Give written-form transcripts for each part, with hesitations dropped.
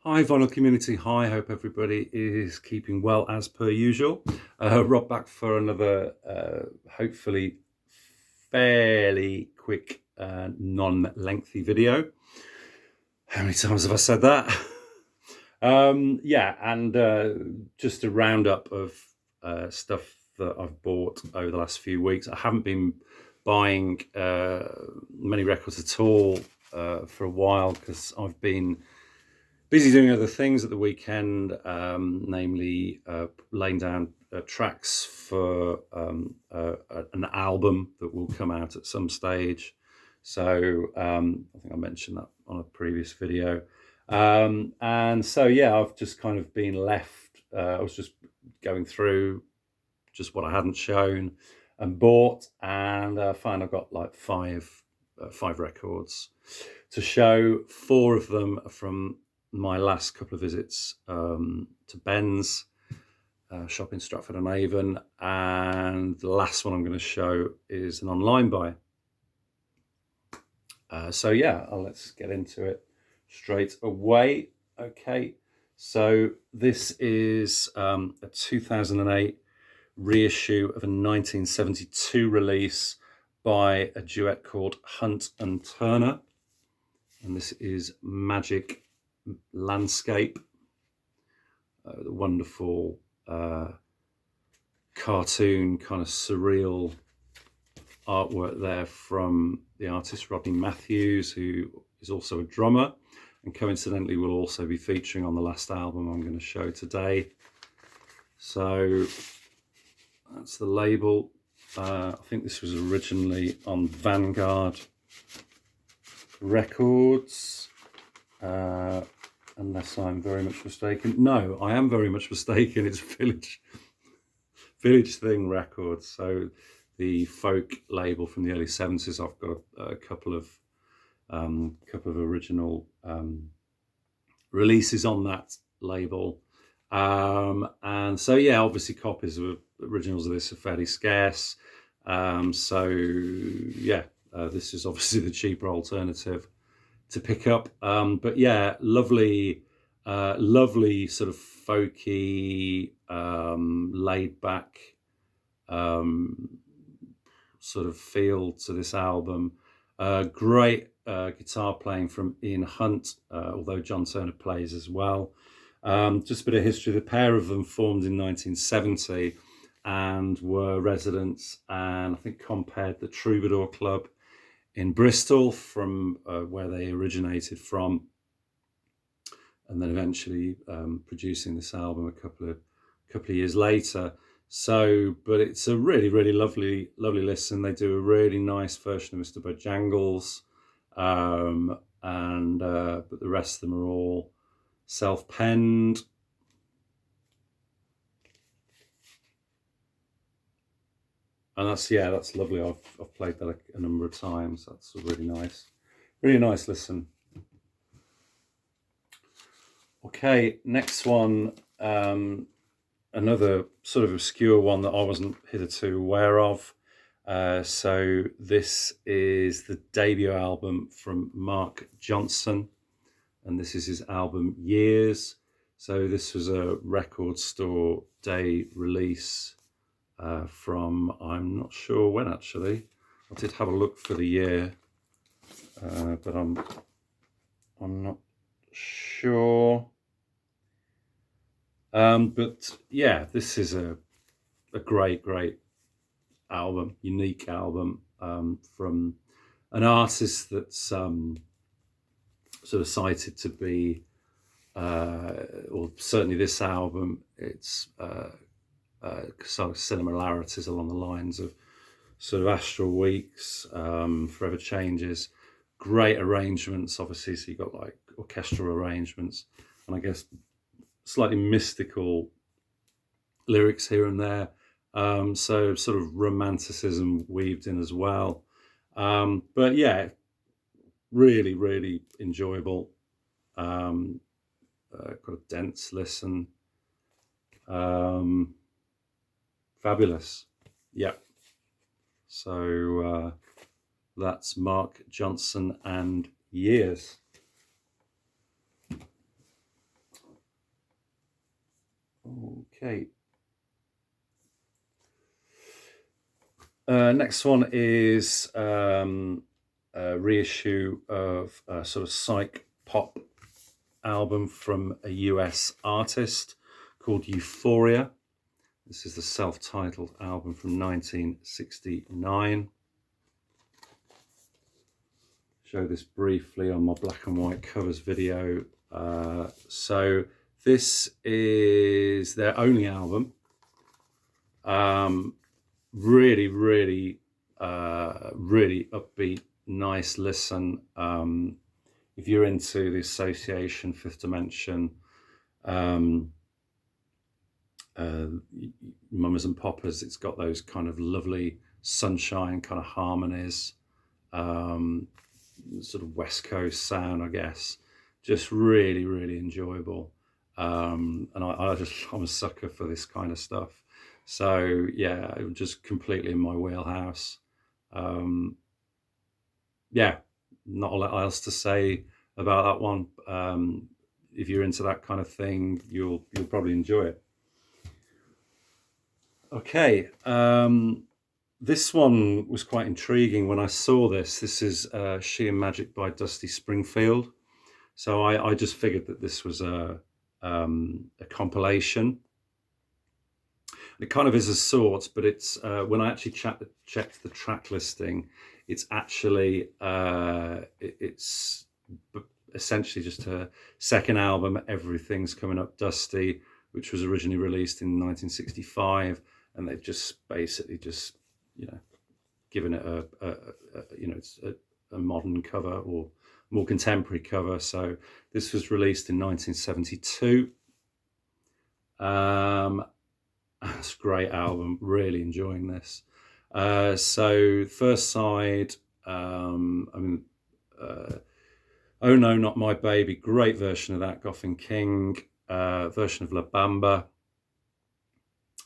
Hi, vinyl community. Hi, hope everybody is keeping well as per usual. Rob back for another, hopefully fairly quick, non-lengthy video. How many times have I said that? Yeah, and just a roundup of stuff that I've bought over the last few weeks. I haven't been buying many records at all for a while because I've been busy doing other things at the weekend, namely laying down tracks for an album that will come out at some stage. So I think I mentioned that on a previous video. And so, yeah, I've just kind of been left. I was just going through just what I hadn't shown and bought, and find I've got like five records to show. Four of them are from my last couple of visits to Ben's shop in Stratford on Avon, and the last one I'm going to show is an online buy. So yeah, let's get into it straight away. Okay, so this is a 2008 reissue of a 1972 release by a duet called Hunt and Turner, and this is Magic Landscape. The wonderful cartoon, kind of surreal artwork there from the artist Rodney Matthews, who is also a drummer and coincidentally will also be featuring on the last album I'm going to show today. So that's the label. I think this was originally on Vanguard Records, unless I'm very much mistaken. No, I am very much mistaken. It's Village Thing Records. So the folk label from the early 70s. I've got a couple of original releases on that label. And so, yeah, obviously copies of originals of this are fairly scarce. So, yeah, this is obviously the cheaper alternative to pick up. But yeah, lovely sort of folky, laid back sort of feel to this album. Great guitar playing from Ian Hunt, although John Turner plays as well. Just a bit of history. The pair of them formed in 1970 and were residents, and I think compared the Troubadour Club in Bristol, from where they originated from, and then eventually producing this album a couple of years later. So, but it's a really, really lovely listen. They do a really nice version of Mr. Bojangles, and but the rest of them are all self-penned. And that's lovely. I've played that a number of times. That's a really nice listen. Okay, next one, another sort of obscure one that I wasn't hitherto aware of. So this is the debut album from Mark Johnson, and this is his album Years. So this was a record store day release from, I'm not sure when actually. I did have a look for the year, but I'm not sure. But yeah, this is a great album, unique album from an artist that's sort of cited to be, or certainly this album, it's sort of similarities along the lines of sort of Astral Weeks, Forever Changes, great arrangements, obviously. So you've got like orchestral arrangements, and I guess slightly mystical lyrics here and there. So sort of romanticism weaved in as well. But yeah, really enjoyable. Got a dense listen. Fabulous. Yeah. So that's Mark Johnson and Years. Okay. Next one is a reissue of a sort of psych pop album from a US artist called Euphoria. This is the self-titled album from 1969. Show this briefly on my black and white covers video. So this is their only album. Really, really, really upbeat, nice listen. If you're into the Association, Fifth Dimension, Mummers and Poppers, it's got those kind of lovely sunshine kind of harmonies, sort of West Coast sound, I guess. Just really, really enjoyable. And I'm a sucker for this kind of stuff. So yeah, it was just completely in my wheelhouse. Yeah, not a lot else to say about that one. If you're into that kind of thing, you'll probably enjoy it. Okay, this one was quite intriguing when I saw this. This is She and Magic by Dusty Springfield. So I just figured that this was a compilation. It kind of is a sort, but it's when I actually checked the track listing, it's actually it's essentially just her second album, Everything's Coming Up Dusty, which was originally released in 1965, and they've just basically just given it a modern cover or more contemporary cover. So this was released in 1972. It's a great album, really enjoying this. So first side, Oh No, Not My Baby, great version of that, Goffin King, version of La Bamba,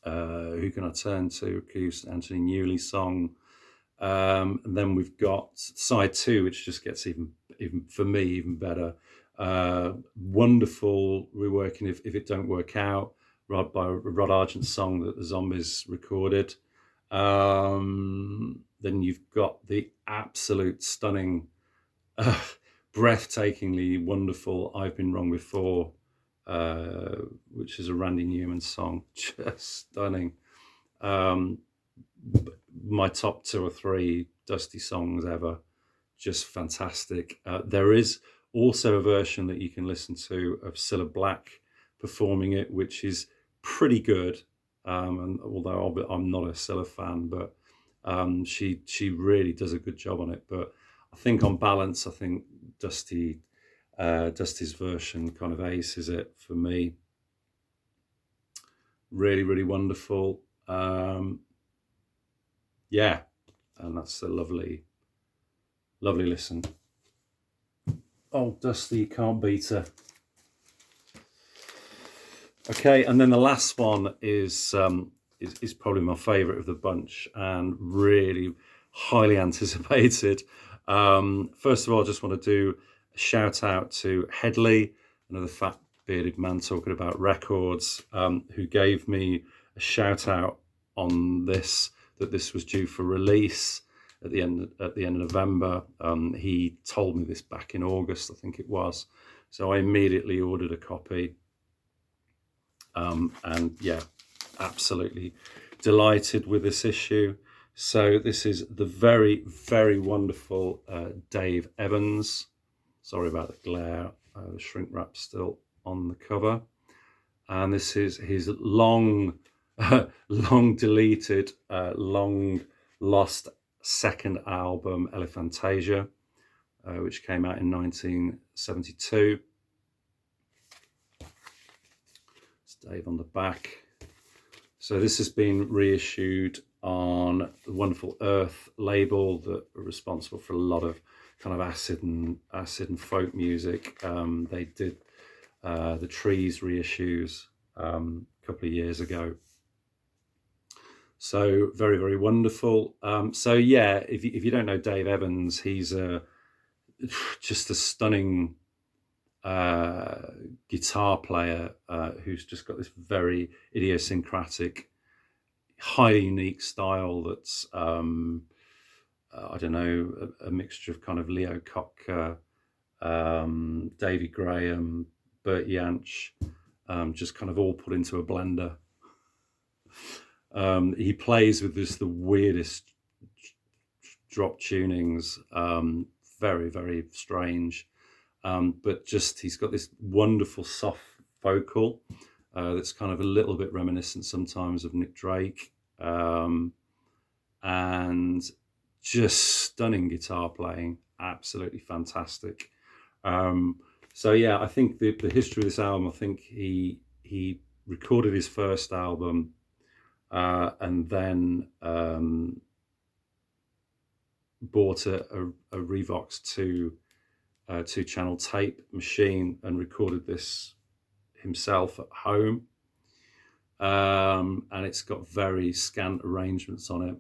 Who Can I Turn To, accused Anthony Newley song. And then we've got side 2, which just gets even for me, even better. Wonderful reworking of If It Don't Work Out, by Rod Argent's song that the Zombies recorded. Then you've got the absolute stunning, breathtakingly wonderful I've Been Wrong Before, which is a Randy Newman song, just stunning. My top 2 or 3 Dusty songs ever, just fantastic. There is also a version that you can listen to of Cilla Black performing it, which is pretty good. And although I'm not a Cilla fan, but she really does a good job on it. But I think on balance, I think Dusty's version kind of aces it for me. Really, really wonderful. Yeah, and that's a lovely, lovely listen. Oh, Dusty, can't beat her. Okay, and then the last one is probably my favourite of the bunch and really highly anticipated. First of all, I just want to do a shout out to Headley, another fat bearded man talking about records, who gave me a shout out on this, that this was due for release at the end of November. He told me this back in August, I think it was. So I immediately ordered a copy. And yeah, absolutely delighted with this issue. So this is the very, very wonderful Dave Evans. Sorry about the glare. The shrink wrap's still on the cover. And this is his long deleted, long lost second album, Elephantasia, which came out in 1972. It's Dave on the back. So this has been reissued on the Wonderful Earth label that are responsible for a lot of kind of acid and folk music. They did the Trees reissues a couple of years ago. So very, very wonderful. So yeah, if you don't know Dave Evans, he's just a stunning guitar player who's just got this very idiosyncratic, highly unique style that's I don't know, a mixture of kind of Leo Kottke, Davy Graham, Bert Jansch, just kind of all put into a blender. He plays with just the weirdest drop tunings, very, very strange. But just he's got this wonderful soft vocal that's kind of a little bit reminiscent sometimes of Nick Drake, and just stunning guitar playing, absolutely fantastic. So yeah, I think the history of this album, I think he recorded his first album and then bought a Revox 2-channel tape machine and recorded this himself at home. And it's got very scant arrangements on it.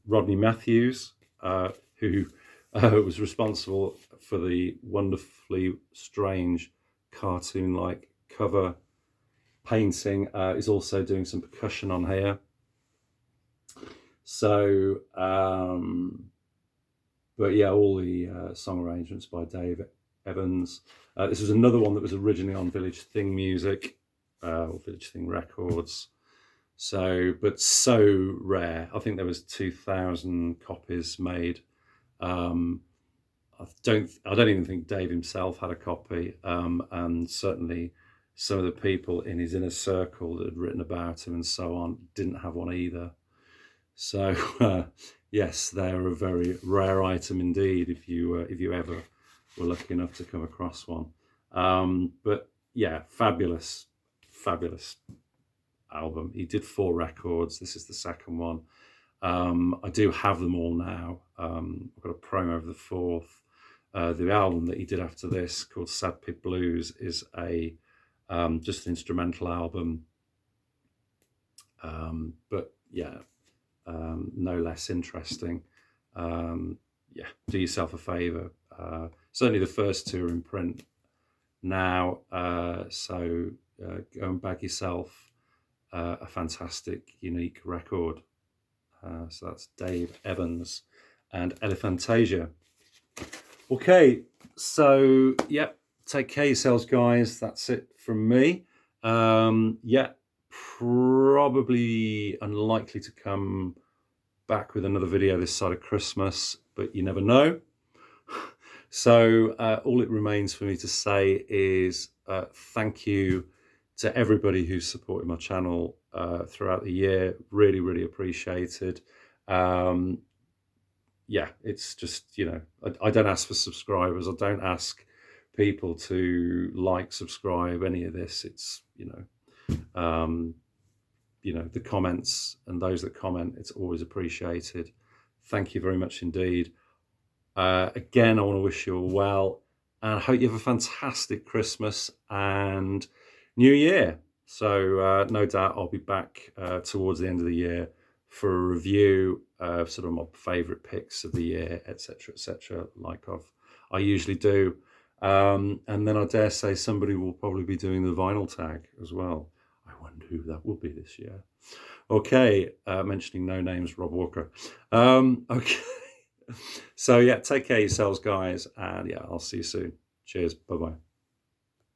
Rodney Matthews, who was responsible for the wonderfully strange cartoon-like cover painting, is also doing some percussion on here. So, but yeah, all the song arrangements by Dave Evans. This was another one that was originally on Village Thing Music, or Village Thing Records. So, but so rare. I think there was 2,000 copies made. I don't even think Dave himself had a copy, and certainly some of the people in his inner circle that had written about him and so on didn't have one either. So yes, they're a very rare item indeed if you ever were lucky enough to come across one. But yeah, fabulous album. He did 4 records. This is the second one. I do have them all now. I've got a promo of the 4th. The album that he did after this, called Sad Pig Blues, is a just an instrumental album. But yeah, no less interesting. Yeah, do yourself a favour. Certainly the first 2 are in print now, so go and bag yourself a fantastic, unique record. So that's Dave Evans and Elephantasia. Okay, so yeah, take care of yourselves, guys. That's it from me. Yeah, probably unlikely to come back with another video this side of Christmas, but you never know. So all it remains for me to say is thank you to everybody who's supported my channel throughout the year. Really appreciated. Yeah, it's just, you know, I don't ask for subscribers. I don't ask people to like, subscribe, any of this. It's, you know, the comments and those that comment, it's always appreciated. Thank you very much indeed. Again, I want to wish you all well, and I hope you have a fantastic Christmas and New Year. So no doubt I'll be back towards the end of the year for a review of sort of my favourite picks of the year, etc., like I usually do. And then I dare say somebody will probably be doing the vinyl tag as well. I wonder who that will be this year. Okay, mentioning no names, Rob Walker. Okay. So yeah, take care of yourselves, guys, and yeah, I'll see you soon. Cheers. Bye-bye.